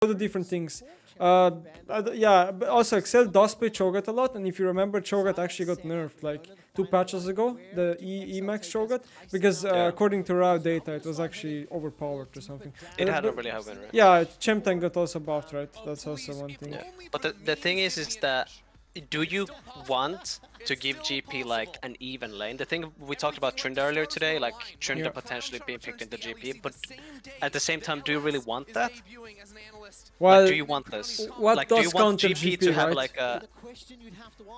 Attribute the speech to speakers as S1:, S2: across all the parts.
S1: the different things. Yeah, but also Excel does play Cho'Gath a lot, and if you remember, Cho'Gath actually got nerfed like 2 patches ago, the Emax Cho'Gath, because according to raw data, it was actually overpowered or something.
S2: It hadn't really happened, right?
S1: Yeah, Champ Tank got also buffed, right? That's also one thing.
S2: Yeah. But the thing is that do you want to give GP like an even lane? The thing we talked about Trinda earlier today, like Trinda potentially being picked into GP, but at the same time, do you really want that?
S1: Well,
S2: like, do you want this?
S1: What
S2: like,
S1: does
S2: do you want
S1: counter
S2: GP,
S1: GP,
S2: to have
S1: right?
S2: like a...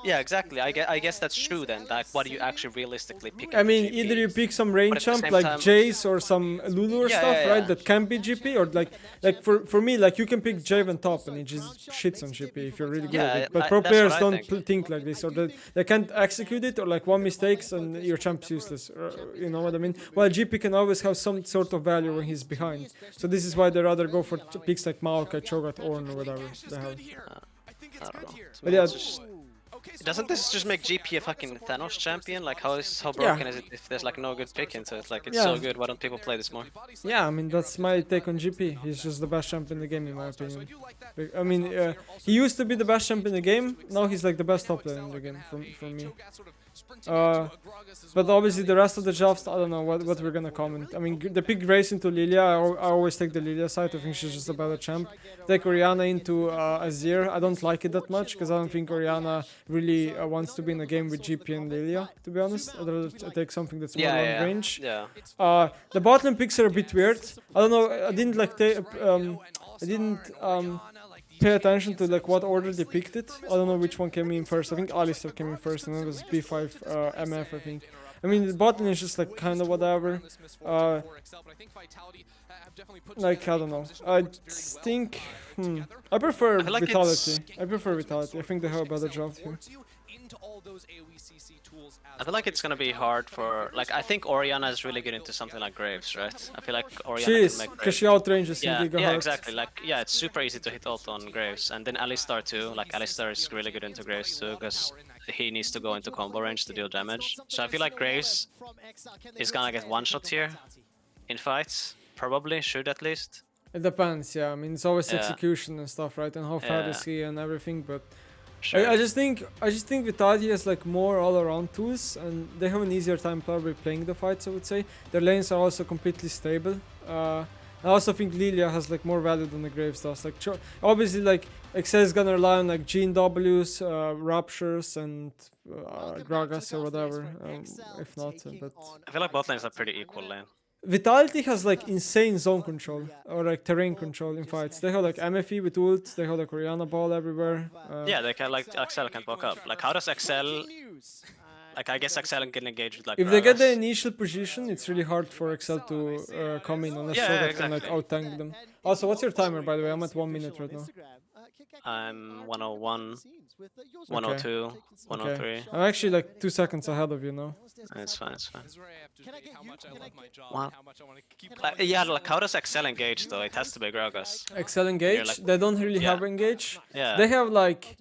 S2: Yeah, exactly. I guess that's true then. Like, what do you actually realistically pick?
S1: I mean, either you pick some range champ like Jace or some Lulu or stuff, right? That can be GP, or like for me, like you can pick Javen top and he just shits on GP if you're really good at it. But pro players don't think like this, or they can't execute it, or like one mistakes and your champ's useless. You know what I mean? While GP can always have some sort of value when he's behind. So this is why they rather go for picks like Maokai, Cho'Gath, Ornn, or whatever they have.
S2: I don't know.
S1: But yeah.
S2: Doesn't this just make GP a fucking Thanos champion? Like, how broken is it if there's like no good pick into it? Like, it's so good, why don't people play this more?
S1: Yeah, I mean, that's my take on GP. He's just the best champ in the game, in my opinion. I mean, he used to be the best champ in the game, now he's like the best top laner in the game, for me. But obviously the rest of the jobs, I don't know what we're gonna comment. I mean, the pick Grace into Lilia, I always take the Lilia side. I think she's just a better champ. Take Orianna into Azir, I don't like it that much, because I don't think Orianna really wants to be in a game with GP and Lilia, to be honest. I'd rather take something that's more long range. The bot lane picks are a bit weird. I don't know, I didn't like pay attention to like what order they picked it. I don't know which one came in first. I think Alistar came in first, and then it was B5 MF, I think. I mean, the bot lane is just like kind of whatever. Like, I don't know. I think I prefer Vitality. I prefer Vitality. I think they have a better job here.
S2: I feel like it's gonna be hard for, like, I think Orianna is really good into something like Graves, right? I feel like Orianna can make
S1: because she outranges
S2: in Gigahertz. Yeah, exactly. Like, yeah, it's super easy to hit ult on Graves, and then Alistar too. Like, Alistar is really good into Graves too, because he needs to go into combo range to deal damage. So I feel like Graves is gonna get one shot here in fights. Probably should at least.
S1: It depends, yeah. I mean, it's always execution and stuff, right? And how fat is he and everything, but. Sure. I just think Vitality has like more all-around tools, and they have an easier time probably playing the fights, I would say. Their lanes are also completely stable. I also think Lilia has like more value than the Graves does. Like, obviously, like Excel is gonna rely on like GEN.Ws, Raptures, and Gragas or whatever. If not, but
S2: I feel like both lanes are pretty equal lane.
S1: Vitality has like insane zone control or like terrain control in fights. They have like MFE with ult, they have like Orianna ball everywhere.
S2: Yeah, they can, like, Axel can block up. Like, how does Axel... Like, I guess Axel can engage with like...
S1: If they get the initial position, it's really hard for Excel to come in unless Cho'Gath can like out-tank them. Also, what's your timer, by the way? I'm at 1 minute right now.
S2: I'm 101, 102, 103.
S1: I'm actually like 2 seconds ahead of you now.
S2: It's fine, it's fine. What? Yeah, like, how does Excel engage though? It has to be Gragas.
S1: Excel engage? Like, they don't really have engage.
S2: Yeah.
S1: They have like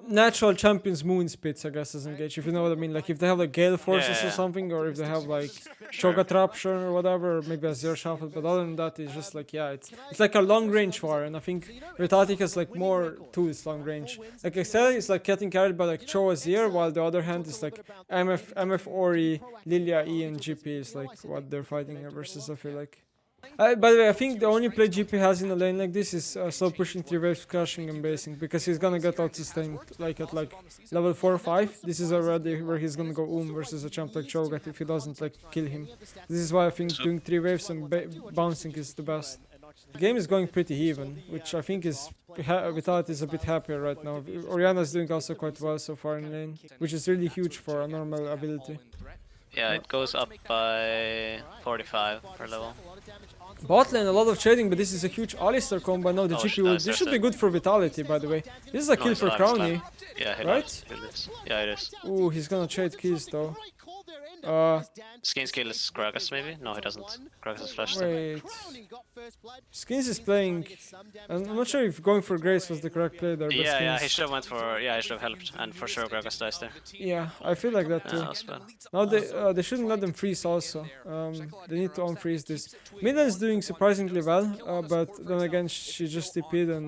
S1: natural champions moon spits, I guess, as engage, if you know what I mean. Like if they have like Gale Forces or something, or if they have like Cho'Gath Rapture or whatever, or maybe a Zero Shuffle, but other than that, it's just like, yeah, it's like a long range war, and I think Vitality has like more tools long range. Like Excel is like getting carried by like Cho Azir, while the other hand is like MF Ori, Lilia E, and GP is like what they're fighting versus, I feel like. By the way, I think the only play GP has in a lane like this is slow pushing 3 waves, crushing and basing, because he's gonna get out sustained like at like level 4 or 5. This is already where he's gonna go versus a champ like Cho'Gath if he doesn't like kill him. This is why I think doing 3 waves and bouncing is the best. The game is going pretty even, which I think is Vitality is a bit happier right now. Orianna is doing also quite well so far in lane, which is really huge for a normal ability.
S2: Yeah, it goes up by 45 per level.
S1: Bot lane, a lot of trading, but this is a huge Alistar combo. Now the GP will... This should be good for Vitality, by the way. This is a kill for CROWNIE.
S2: Yeah,
S1: right?
S2: Yeah, it is.
S1: Ooh, he's gonna trade kills though.
S2: Skins kills Gragas maybe? No, he doesn't. Gragas is flashed.
S1: Wait. Skins is playing... I'm not sure if going for Grace was the correct play there, but
S2: yeah, he should have went for... Yeah, he should have helped, and for sure Gragas dies there.
S1: Yeah, I feel like that too. Now they shouldn't let them freeze also. They need to unfreeze this. Mid lane is doing doing surprisingly well, but then again she just TP'd and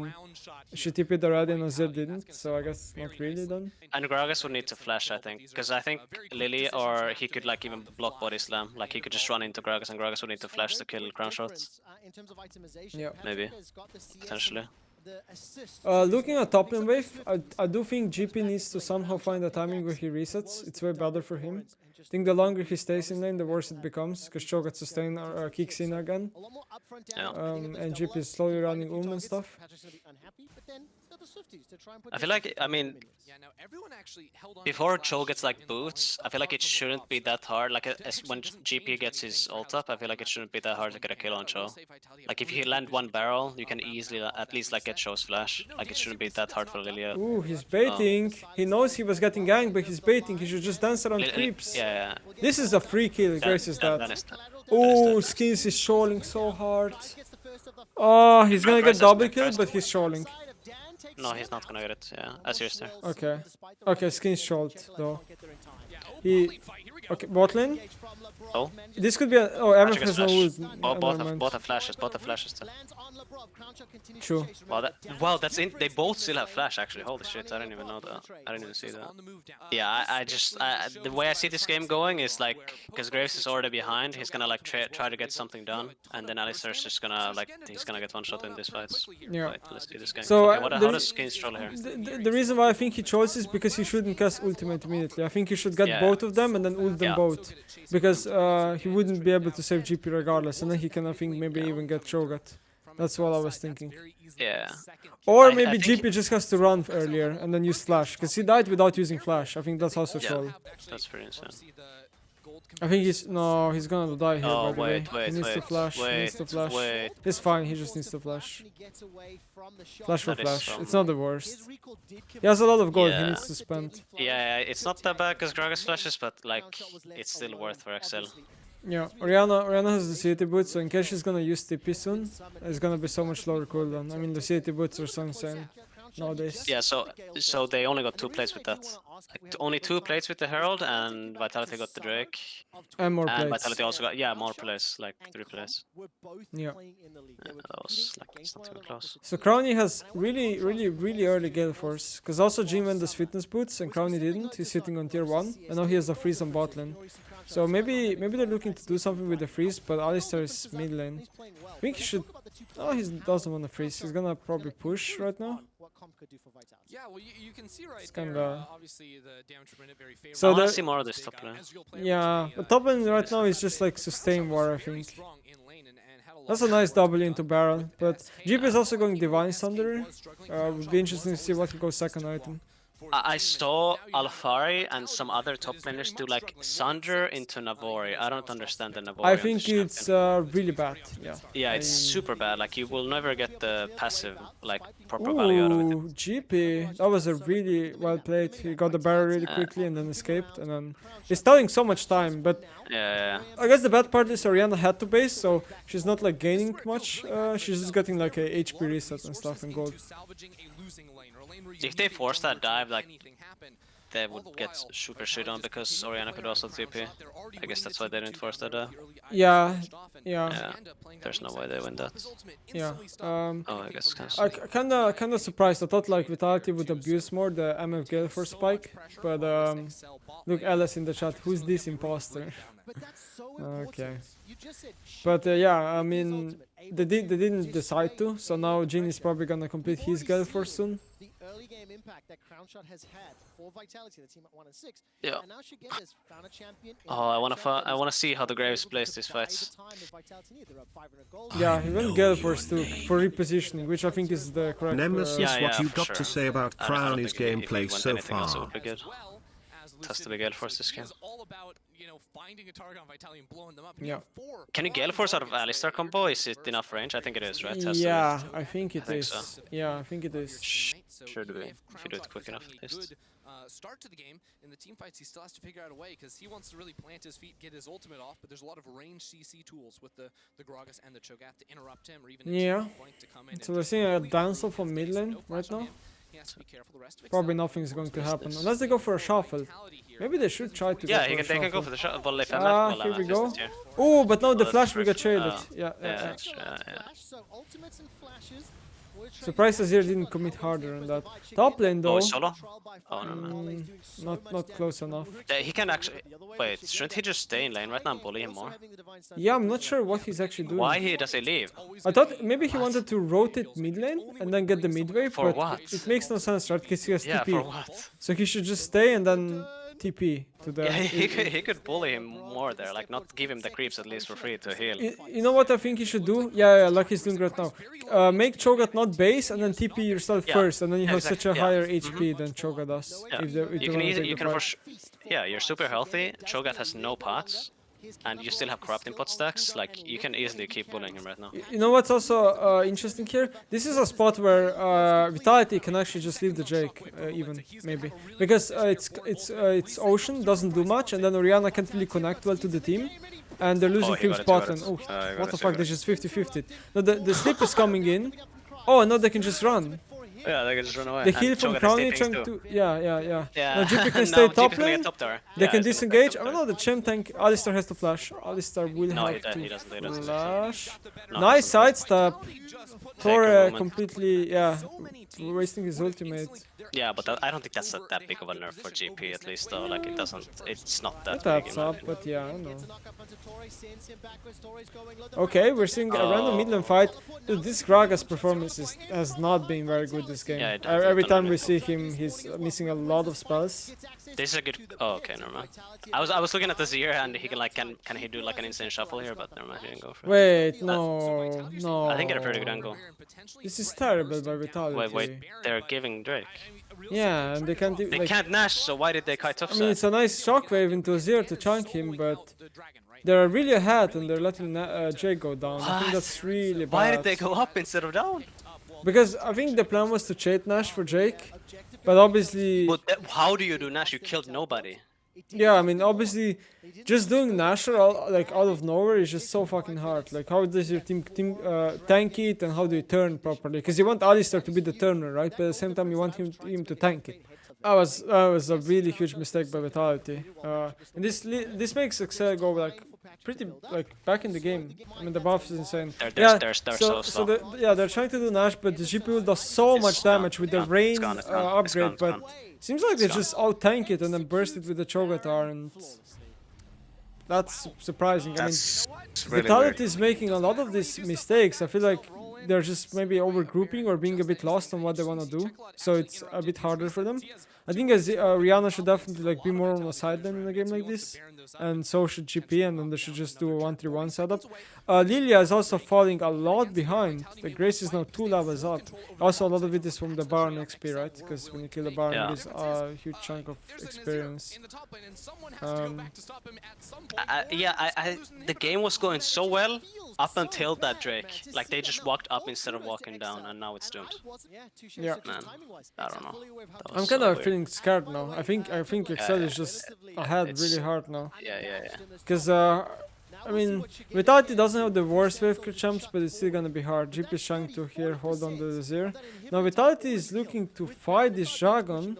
S1: she TP'd already and Azir didn't, so I guess not really then.
S2: And Gragas would need to flash, I think, because I think Lily, or he could like even block body slam. Like he could just run into Gragas, and Gragas would need to flash to kill crown shots.
S1: Yeah,
S2: maybe, potentially.
S1: Looking at top lane wave, I do think GP needs to somehow find a timing where he resets. It's way better for him. I think the longer he stays in lane, the worse it becomes, because Cho'Gath sustain kicks in again.
S2: Yeah.
S1: And GP is slowly running and stuff.
S2: I feel like, I mean, before Cho gets like boots, I feel like it shouldn't be that hard. Like when GP gets his ult up, I feel like it shouldn't be that hard to get a kill on Cho. Like if you land one barrel, you can easily at least like get Cho's flash. Like it shouldn't be that hard for Lilia.
S1: Ooh, he's baiting. He knows he was getting ganked, but he's baiting. He should just dance around creeps.
S2: Yeah.
S1: This is a free kill. Grace is that. Oh, Skins is trolling so hard. Oh, he's gonna get double kill, but he's trolling.
S2: No, he's not gonna get it. Yeah, as yours there.
S1: Okay. Okay, Skins trolled though. He. Okay, bot lane.
S2: Oh.
S1: This could be a. Oh, MF has no ult.
S2: Both have flashes. Both have flashes too.
S1: True.
S2: Wow, that's in. They both still have flash actually. Holy shit! I didn't even know that. I didn't even see that. Yeah, I just the way I see this game going is like because Graves is already behind. He's gonna like try to get something done, and then Alistar's just gonna like he's gonna get one shot in this fight.
S1: Yeah.
S2: Right, let's do this game.
S1: So
S2: okay, how does Skins troll here?
S1: The reason why I think he chose is because he shouldn't cast ultimate immediately. I think he should get both of them and then ult them both, because he wouldn't be able to save GP regardless, and then he can I think maybe even get Cho'Gath. That's what I was thinking.
S2: Yeah.
S1: Or maybe GP just has to run earlier and then use flash, because he died without using flash. I think that's also troll.
S2: That's pretty insane.
S1: I think he's gonna die here.
S2: Oh,
S1: by the way. He needs to flash. He needs to flash. It's fine. He just needs to flash. Flash for flash. It's not the worst. He has a lot of gold. He needs to spend.
S2: Yeah, it's not that bad because Gragas flashes, but like it's still worth for Excel.
S1: Yeah, Orianna has the CT boots, so in case she's gonna use TP soon, it's gonna be so much lower cooldown. I mean, the CT boots are so insane nowadays.
S2: Yeah, so they only got 2 plates with that. Like, only 2 plates with the Herald, and Vitality got the Drake.
S1: And more
S2: and
S1: plates.
S2: Vitality also got more plays, like 3 plays.
S1: Yeah.
S2: That was like it's not even close.
S1: So CROWNIE has really early Gale Force, because also Jin went as fitness boots and CROWNIE didn't. He's sitting on tier 1, and now he has a freeze on bot lane. So maybe they're looking to do something with the freeze, but Alistar is mid lane. I think he should. Oh, he doesn't want to freeze. He's gonna probably push right now.
S3: Yeah, well, you can see right
S1: it's
S3: there,
S1: kinda...
S3: obviously the damage per minute very favorable.
S2: So I want to see more of this top lane.
S1: Yeah, but top lane right now is just like sustain war, I think. That's a nice W into barrel, but GP is also going Divine Sunder. Would be interesting to see what he goes second item.
S2: I saw Alfari and some other top laners do like Sunder into Navori. I don't understand the Navori.
S1: I think it's really bad. Yeah.
S2: Yeah, it's super bad. Like you will never get the passive like proper value out of it.
S1: GP, that was a really well played. He got the barrel really quickly and then escaped, and then he's stalling so much time. But
S2: yeah.
S1: I guess the bad part is Orianna had to base, so she's not like gaining much. She's just getting like a HP reset and stuff and gold.
S2: If they force that dive, like they would get super shit on because Orianna could also TP. I guess that's why they didn't force that dive.
S1: Yeah.
S2: There's no way they win that.
S1: Yeah.
S2: Oh, I guess it's
S1: kinda surprised. I thought like Vitality would abuse more the MF Gale for spike, but look, Alice in the chat. Who's this imposter? Okay. But yeah, I mean, they didn't decide to, so now Jin is probably gonna complete his Gale Force soon.
S4: The early game impact that CROWNIE has had for Vitality, the team at 1 and 6.
S2: Yeah.
S4: And now she gets found a champion.
S2: Oh, I wanna see how the Graves plays these fights.
S1: Yeah, he went Gale Force too for repositioning, which I think is the correct.
S5: Nemesis, what you got to say about CROWNIE's gameplay so far?
S2: It has to be Gale Force this game.
S1: Yeah.
S2: Can you Gale Force out of Alistar combo? Is it enough range? I think it is, right?
S1: Yeah, I think it is.
S2: So.
S1: Yeah, I think it is.
S2: Sure do it. If you do it quick enough, at least.
S3: Start to the game. In the team fights, he still has to figure out a way because he wants to really plant his feet, get his ultimate off. But there's a lot of range CC tools with the Gragas and the Cho'Gath to interrupt him, or even
S1: yeah. So we're seeing a Dancel from mid lane right now. probably nothing's going to happen unless they go for a shuffle. Maybe they should try to.
S2: Yeah,
S1: go for
S2: they can go
S1: shuffle.
S2: for the shot. Well, if MF
S1: Here we go. Oh, but now the flash we got traded. Yeah. Surprised Azir didn't commit harder on that. Top lane though.
S2: Oh, solo? Oh, no, man.
S1: Not close enough.
S2: He can actually... Wait, shouldn't he just stay in lane right now and bully him more?
S1: Yeah, I'm not sure what he's actually doing.
S2: Why does he leave?
S1: I thought maybe he wanted to rotate mid lane and then get the mid wave,
S2: For
S1: but
S2: what?
S1: it makes no sense, right? Because he has
S2: Yeah,
S1: TP.
S2: for what?
S1: So he should just stay and then TP to the...
S2: Yeah, he could bully him more there, like not give him the creeps at least for free to heal.
S1: You know what I think he should do? Yeah, like he's doing right now. Make Cho'Gath not base and then TP yourself first, and then you have such a higher HP than Cho'Gath does.
S2: Yeah. You can yeah, you're super healthy. Cho'Gath has no pots, and you still have corrupting pot stacks. Like you can easily keep bullying him right now.
S1: You know what's also interesting here? This is a spot where Vitality can actually just leave the Drake, even maybe, because it's Ocean doesn't do much, and then Orianna can't really connect well to the team, and they're losing team spot. And oh, what the fuck? They just 50-50'd. No, the sleep is coming in. Oh, no, they can just run.
S2: Yeah, they can just run away.
S1: The heal from CROWNIE trying to... Yeah. Now GP can
S2: Now
S1: stay
S2: GP
S1: top
S2: can
S1: lane.
S2: get top tower.
S1: They
S2: Yeah,
S1: can
S2: he's gonna
S1: disengage.
S2: take
S1: I
S2: top
S1: don't know, the Chem tank. Alistar has to flash. Alistar will
S2: No,
S1: have
S2: he doesn't. He doesn't.
S1: flash.
S2: No,
S1: Nice
S2: he doesn't.
S1: sidestep.
S2: Take
S1: Thor
S2: a moment.
S1: completely, wasting his ultimate.
S2: Yeah, but I don't think that's that big of a nerf for GP at least though. Like it's not that
S1: It
S2: big.
S1: adds up, but yeah, I don't know. Okay, we're seeing a random mid lane fight. Dude, this Gragas performance has not been very good this game.
S2: Yeah,
S1: Every time we see him, he's missing a lot of spells.
S2: This is a good. Oh, okay, never mind. I was looking at the Zir and he can like can he do like an insane shuffle here? But never mind, he didn't go for it.
S1: Wait, no.
S2: I think he had a pretty good angle.
S1: This is terrible by Vitality.
S2: Wait, they're giving Drake.
S1: Yeah, and they can't.
S2: They can't Nash, so why did they kite
S1: I
S2: offside?
S1: mean, it's a nice shockwave into Azir to chunk him, but they're really ahead and they're letting Jake go down. I think that's really bad.
S2: Why did they go up instead of down?
S1: Because I think the plan was to trade Nash for Jake, but obviously...
S2: But how do you do Nash? You killed nobody.
S1: Yeah, I mean, obviously, just doing Nasher out of nowhere is just so fucking hard. Like, how does your team tank it, and how do you turn properly? Because you want Alistar to be the turner, right? But at the same time, you want him to tank it. That was a really huge mistake by Vitality. And this makes Excel go like pretty back in the game. I mean, the buff is insane.
S2: They're so slow.
S1: They're trying to do Nash, but the GPU does so much damage with the rain upgrade, but seems like they just out tank it and then burst it with the Cho'Gath, and that's surprising. I mean, Vitality is making a lot of these mistakes. I feel like they're just maybe overgrouping or being a bit lost on what they want to do, so it's a bit harder for them. I think Rihanna should definitely be more on the side lane in a game like this, and so should GP, and then they should just do a 1-3-1 setup. Lilia is also falling a lot behind. The Grace is now 2 levels up. Also, a lot of it is from the Baron XP, right? Because when you kill the Baron, it is a huge chunk of experience.
S2: The game was going so well up until that Drake. Like, they just walked up instead of walking down, and now it's doomed.
S1: Yeah.
S2: Man, I don't know.
S1: I'm kind of feeling scared now. I think Excel is just ahead really hard now.
S2: Yeah.
S1: Because I mean, Vitality doesn't have the worst wave champs, but it's still gonna be hard. GP is trying to here hold on to the Zir. Now Vitality is looking to fight this dragon.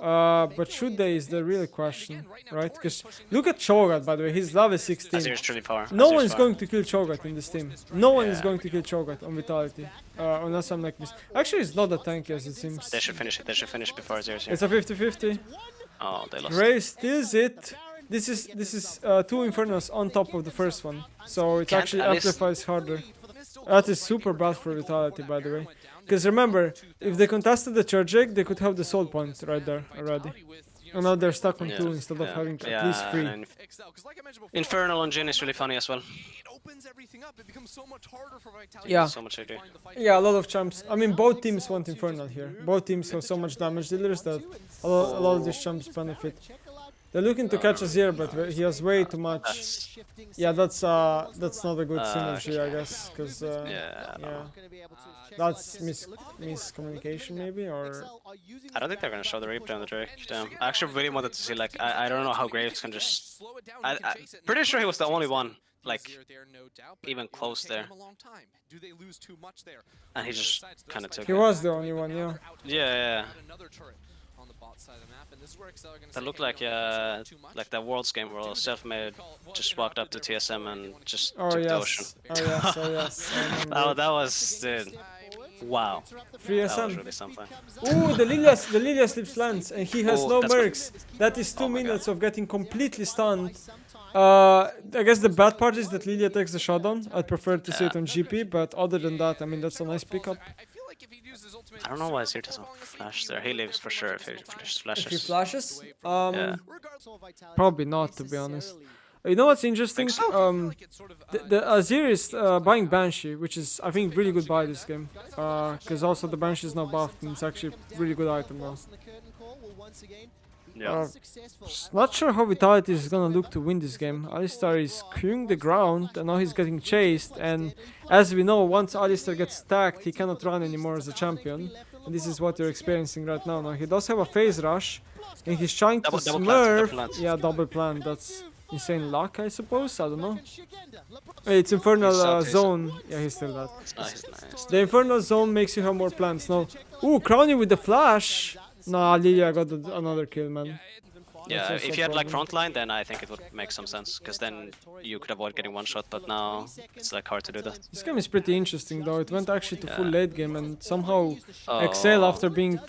S1: But should they is the real question, right? Because look at Cho'Gath, by the way, he's level 16.
S2: Azir's truly far.
S1: No one is going to kill Cho'Gath in this team. No one is going to kill Cho'Gath on Vitality. Unless I'm like this. Actually, it's not that tanky as it seems.
S2: They should finish it. They should finish before Azir's here.
S1: It's a 50-50.
S2: Oh, they lost.
S1: Ray steals it. This is 2 Infernos on top of the first one. So it actually amplifies harder. That is super bad for Vitality, by the way. Because remember, if they contested the charge egg, they could have the soul point right there already. And now they're stuck on 2 instead of having at least 3.
S2: Infernal on Jhin is really funny as well.
S1: Yeah.
S2: So much agree.
S1: Yeah, a lot of champs. I mean, both teams want Infernal here. Both teams have so much damage dealers that a lot of these champs benefit. They're looking to catch Azir, but he has way too much. Yeah, that's not a good synergy, I guess, because that's miscommunication maybe, or
S2: I don't think they're gonna show the replay on the Drake. Damn, I actually really wanted to see, like, I don't know how Graves can just. I'm pretty sure he was the only one like even close there, and he just kind of took
S1: He
S2: it.
S1: was the only one, yeah.
S2: Yeah. That looked like that Worlds game where Selfmade just walked up to TSM and just
S1: Oh
S2: took the
S1: yes.
S2: ocean.
S1: Oh yes. Oh yes. I remember.
S2: That was dude. Wow.
S1: Free
S2: That was
S1: SM.
S2: really something.
S1: Ooh, the Lilia slips lands, and he has
S2: Oh,
S1: no
S2: that's good.
S1: mercs. That is 2
S2: Oh my
S1: minutes
S2: God.
S1: of getting completely stunned. I guess the bad part is that Lilia takes the shutdown. I'd prefer to see it on GP, but other than that, I mean, that's a nice pickup.
S2: I don't know why Zir doesn't flash there. He lives for sure if he flashes.
S1: If he flashes?
S2: Yeah.
S1: Probably not, to be honest. You know what's interesting? The Azir is buying Banshee, which is, I think, really good buy this game. Because also the Banshee is now buffed, and it's actually a really good item now.
S2: Yeah.
S1: Not sure how Vitality is gonna look to win this game. Alistar is queuing the ground, and now he's getting chased. And as we know, once Alistar gets stacked, he cannot run anymore as a champion. And this is what you're experiencing right now. Now he does have a phase rush, and he's trying to
S2: Double
S1: smurf.
S2: plant.
S1: Yeah, double plant. That's insane luck, I suppose. I don't know. Hey, it's Infernal
S2: He's
S1: Zone. Yeah, he's still that.
S2: Nice.
S1: The Infernal Zone makes you have more plants now. Ooh, CROWNIE with the flash. Nah, Lilia got another kill, man.
S2: Yeah,
S1: also
S2: if
S1: a
S2: you had like
S1: problem.
S2: frontline, then I think it would make some sense, because then you could avoid getting one shot. But now it's like hard to do that.
S1: This game is pretty interesting, though. It went actually to full
S2: Yeah.
S1: late game, and somehow
S2: Oh.
S1: Excel after being.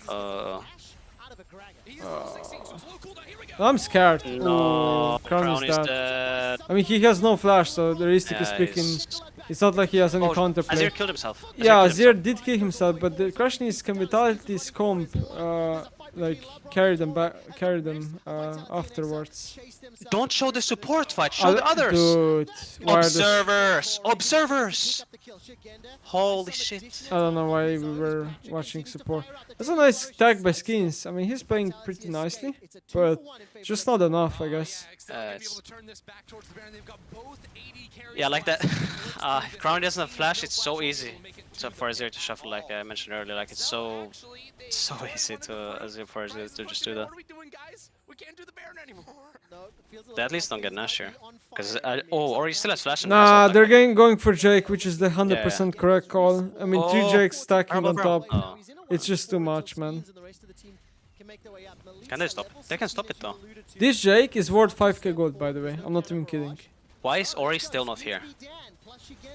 S1: I'm scared.
S2: No,
S1: Ooh, CROWNIE's
S2: Crownie's
S1: dead.
S2: dead.
S1: I mean, he has no flash, so realistically
S2: Yeah,
S1: speaking,
S2: he's-
S1: it's not like he has any
S2: Oh,
S1: counterplay.
S2: Azir killed himself.
S1: Yeah,
S2: killed
S1: Azir
S2: himself.
S1: did kill himself, but the question is, can Vitality's comp like carry them afterwards?
S2: Don't show the support fight. Show the others.
S1: Dude, why are the
S2: Observers. Holy shit.
S1: I don't know why we were watching support. That's a nice tag by Skins. I mean, he's playing pretty nicely, but just not enough, I guess.
S2: Yeah, like that. Crownie doesn't have flash. It's so easy for Azir to shuffle, like I mentioned earlier. Like it's so easy to Azir for Azir to just do that. They at least don't get Nash here, because or he still has flash. And
S1: Nah,
S2: has
S1: they're
S2: ult,
S1: going for Jake, which is the 100% correct call. I mean, 3
S2: Oh,
S1: Jakes stacking on top.
S2: Oh.
S1: It's just too much, man.
S2: Can they stop? They can stop it though.
S1: This Jake is worth 5k gold, by the way. I'm not even kidding.
S2: Why is Ori still not here?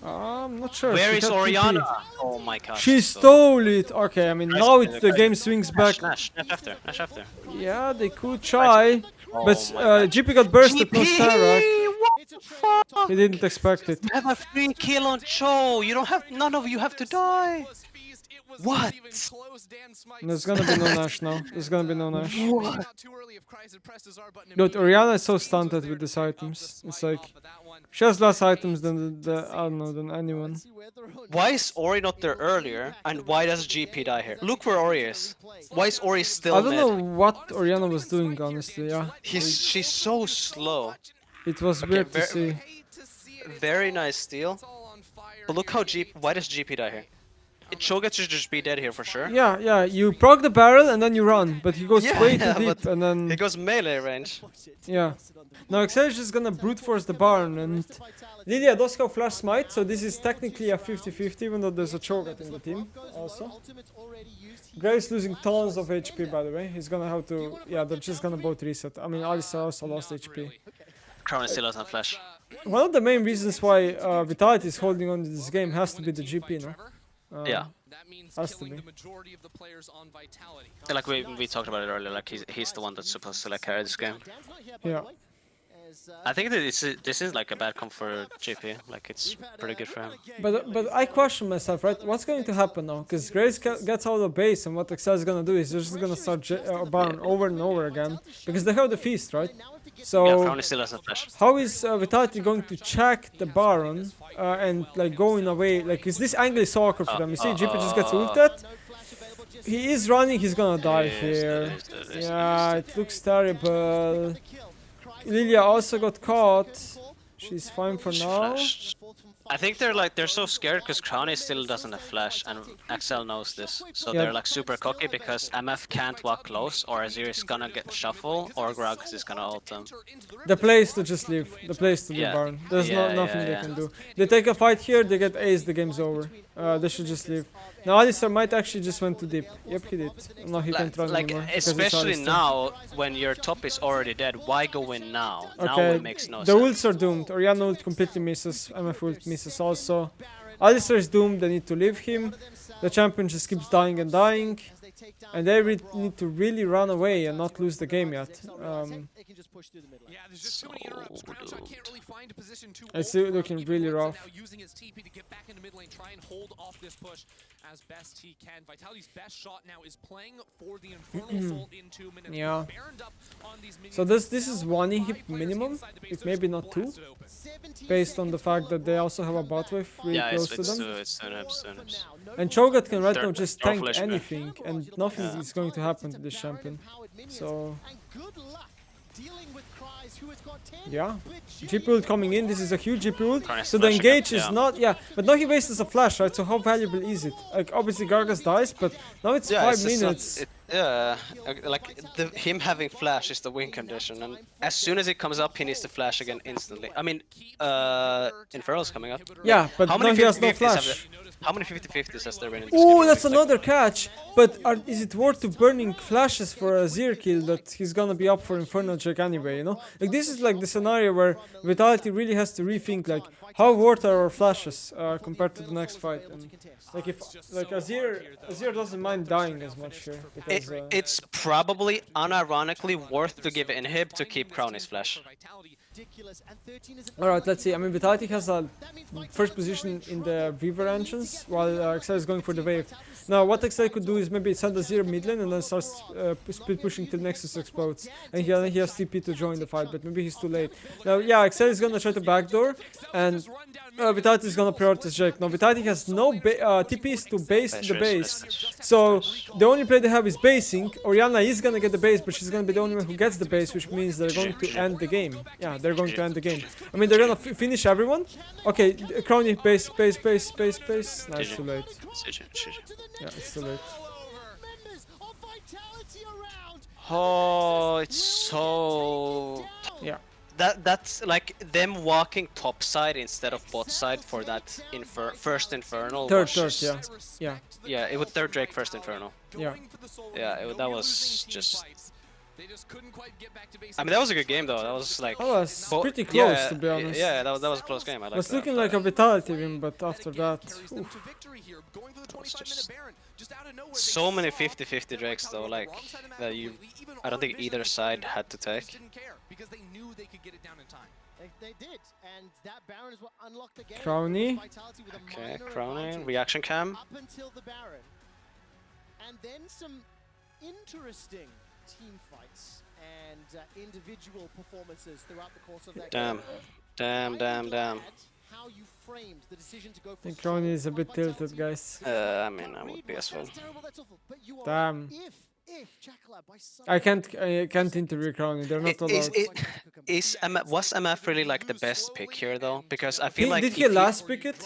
S1: I'm not sure.
S2: Where
S1: She
S2: is
S1: had TP.
S2: Oriana? Oh my god.
S1: She
S2: so-
S1: stole it. Okay, I mean, now the game swings back.
S2: Nash after.
S1: Yeah, they could try.
S2: Oh
S1: But
S2: my god.
S1: GP got bursted, no Starak.
S2: What the fuck?
S1: He didn't expect it.
S2: Have a free kill on Cho. You don't have. None of you have to die. What?
S1: There's gonna be no Nash now. There's gonna be no Nash. Dude, Oriana is so stunted with these items. It's like she has less items than I don't know, than anyone.
S2: Why is Ori not there earlier? And why does GP die here? Look where Ori is. Why is Ori still
S1: I don't know
S2: mid?
S1: what Oriana was doing, honestly. Yeah,
S2: She's so slow.
S1: it was weird to see.
S2: Very nice steal. But look how why does GP die here? Cho'Gath should just be dead here for sure.
S1: Yeah, you proc the barrel and then you run, but he goes
S2: Yeah,
S1: way too
S2: yeah,
S1: deep,
S2: but
S1: and then
S2: It goes melee range.
S1: yeah. Now Excel is just gonna brute force the barn, and Lilia does have flash smite, so this is technically a 50-50, even though there's a Cho'Gath in the team also. Graves losing tons of HP, by the way. He's gonna have to, yeah, they're just gonna both reset. I mean, Alistar also lost HP.
S2: Crownie still doesn't have flash.
S1: One of the main reasons why Vitality is holding on to this game has to be the GP, no?
S2: Yeah.
S1: Has to be.
S2: Like we talked about it earlier, like he's the one that's supposed to like carry this game.
S1: Yeah.
S2: I think that this is like a bad comp for GP, like it's pretty good for him.
S1: But I question myself, right? What's going to happen now? Because Graves gets out of the base, and what Excel is gonna do is they're just gonna start Baron over and over again, because they have the feast, right? So
S2: Yeah, Crownie still doesn't flash.
S1: how is Vitality going to check the Baron and like go in a way? Like, is this angle so awkward for them? You see, GP just gets ulted. He is running. He's gonna die here. Yeah, it looks terrible. Lilia also got caught. She's fine for now.
S2: Flashed. I think they're so scared because CROWNIE still doesn't have flash, and Axel knows this, so
S1: Yeah.
S2: they're like super cocky because MF can't walk close, or Azir is gonna get shuffle, or Gragas is gonna ult them.
S1: The play is to just leave. The play is to leave
S2: Yeah.
S1: Baron. There's nothing
S2: Yeah.
S1: they can do. They take a fight here, they get ace, the game's over. They should just leave. Now Alistar might actually just went too deep. Yep, he did. Now he can't run
S2: Like
S1: anymore. because it's
S2: especially
S1: Alistar.
S2: now when your top is already dead, why go in now? Now
S1: Okay,
S2: it makes no
S1: the
S2: sense.
S1: ults are doomed. Orianna ult completely misses. MF ult misses also. Alistar is doomed. They need to leave him. The champion just keeps dying and dying. And they need to really run away and not lose the game yet.
S3: Yeah, there's just too many interrupts. CROWNIE can't really find a position to
S1: It's
S3: ult from.
S1: looking
S3: Even
S1: really
S3: Ward's
S1: rough.
S3: now using his TP to get back into mid lane, try and hold off this push as best he can. Vitality's best shot now is playing for the Infernal Soul in 2 minutes.
S1: Yeah.
S3: Baroned up on these minions.
S1: So this is 1 hit minimum, if maybe not 2, based on the fact that they also have a bot wave really
S2: Yeah,
S1: close to
S2: it's
S1: them.
S2: it's Nemesis.
S1: And Cho'Gath can right now
S2: Third-
S1: just
S2: third
S1: tank
S2: flash back.
S1: anything, and nothing is going to happen to this champion. So yeah, GP ult coming in. This is a huge GP ult.
S2: CROWNIE's
S1: So the
S2: flashing
S1: engage
S2: up,
S1: is
S2: yeah.
S1: not, yeah, but now he wastes a flash, right? So how valuable is it? Like obviously Gragas dies, but now it's 5
S2: it's just
S1: minutes.
S2: like him having flash is the win condition, and as soon as it comes up, he needs to flash again instantly. I mean, Infernal's coming up.
S1: Yeah, but
S2: How
S1: now
S2: many
S1: he has no
S2: 50-50s have
S1: flash.
S2: How many 50-50s has there been in this
S1: Oh,
S2: game?
S1: that's
S2: Like,
S1: another catch. But is it worth to burning flashes for a Azir kill that he's gonna be up for Infernal check anyway, you know? Like this is like the scenario where Vitality really has to rethink like how worth are our flashes compared to the next fight. And, like if like Azir doesn't mind dying as much here because
S2: It's probably unironically worth to give inhib to keep CROWNIE's flash.
S1: Alright, let's see. I mean, Vitality has a first position in the Weaver entrance, while Excel is going for the wave. Now, what Excel could do is maybe send a Zero mid lane and then start split pushing till Nexus explodes. And he has TP to join the fight, but maybe he's too late. Now, yeah, Excel is gonna try to backdoor, and Vitality is gonna prioritize Jake. Now, Vitality has no TPs to base the base. So, the only play they have is basing. Orianna is gonna get the base, but she's gonna be the only one who gets the base, which means they're going to end the game. Yeah, they're going to end the game. I mean, they're gonna finish everyone. Okay, CROWNIE, base. Nah, it's too late. Yeah, it's too late.
S2: Oh, it's so...
S1: Yeah.
S2: That's like them walking top side instead of bot side for that first Infernal.
S1: Third,
S2: was
S1: yeah.
S2: just-
S1: Yeah,
S2: Yeah, it was third Drake, first Infernal.
S1: yeah.
S2: Yeah, that was just...
S3: They just couldn't quite get back to base.
S2: I mean, that was a good game though. That was like...
S1: That was
S2: bo-
S1: pretty close,
S2: yeah,
S1: to be honest.
S2: Yeah, that was a close game. I like
S1: It was
S2: that.
S1: looking like a Vitality win, but after that... oof.
S2: So many 50-50 Drakes though, like, that I don't think either side had to take.
S3: Because they knew they could get it down in time.
S4: They did, and that Baron is what unlocked the game.
S1: CROWNIE.
S4: Vitality with a
S2: Okay,
S4: minor
S2: CROWNIE,
S4: advantage
S2: reaction cam.
S4: up until the Baron, and then some interesting team fights and individual performances throughout the course of that
S2: Damn.
S4: game.
S2: Damn.
S4: How you framed the decision to go
S1: I
S4: for
S1: think CROWNIE is a bit
S4: Vitality.
S1: tilted, guys.
S2: I mean, I would be as well.
S4: That's terrible, that's awful, but you are-
S1: Damn.
S4: If Jackalab by some
S1: I can't interview CROWNIE, they're not allowed.
S2: Was MF really like the best pick here though? Because I feel like
S1: Did he
S2: if
S1: last pick it?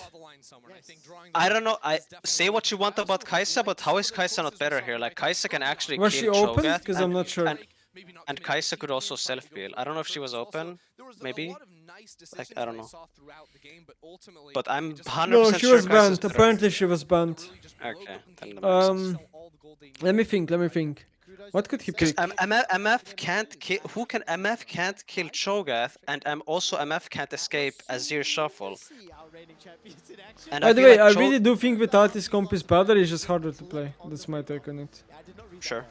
S2: I don't know. I say what you want about Kai'Sa, but how is Kai'Sa not better here? Like Kai'Sa can actually
S1: Was she
S2: kill
S1: open?
S2: Cho'Gath,
S1: Because I'm not sure.
S2: and Kai'Sa could also self-heal. I don't know if she was open, maybe. Like, I don't know. But I'm 100%
S1: No, she
S2: sure
S1: was
S2: Kai'Sa's
S1: banned.
S2: better.
S1: Apparently she was banned.
S2: Okay, then that makes sense.
S1: Let me think. What could he
S2: Because
S1: pick?
S2: MF can't kill. Who can MF can't kill Cho'Gath, and also MF can't escape Azir Shuffle. And
S1: By the
S2: feel
S1: way,
S2: like
S1: I really do think Vitality's comp is better, it's just harder to play. That's my take on it.
S2: Sure.